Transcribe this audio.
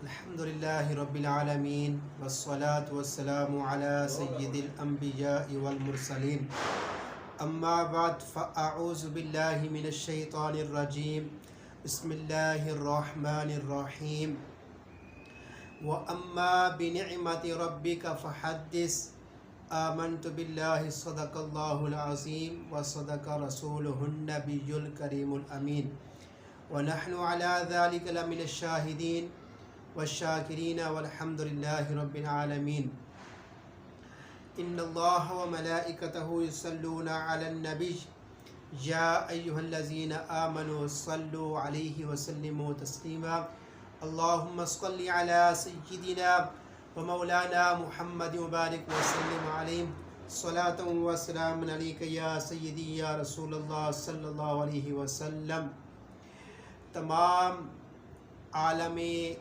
अल्हम्दुलिल्लाहि रब्बिल आलमीन वस्सलातु वस्सलामु अला सय्यिदिल अंबिया'i वल मुरसलीन अम्मा बाद फ़अऊज़ु बिल्लाहि मिनश शैतानिर रजीम बिस्मिल्लाहिर रहमानिर रहीम व अम्मा बिनिअमति रब्बिका फ़हद्दिस आमन्तु बिल्लाहि सदक़ल्लाहुल अज़ीम व सदक़ रसूलुहुन नबियुल करीमुल अमीन व नहनु अला ज़ालिका लमिनश शाहिदीन वश्शाकिरीन वल्हम्दुलिल्लाहि रब्बिल आलमीन। इन्नल्लाह व मलाइकतहु युसल्लूना अलन नबी या अय्युहल्लज़ीना आमनु सल्लु अलैहि व सल्लिमू तस्लीमा। अल्लाहुम्मा सल्लि अला सय्यिदिना व मौलाना मुहम्मद व बारिक व सल्लिम अलैहि सलातन व सलामुन अलैका या सय्यदी या रसूलल्लाह सल्लल्लाहु अलैहि वसल्लम। तमाम आलमे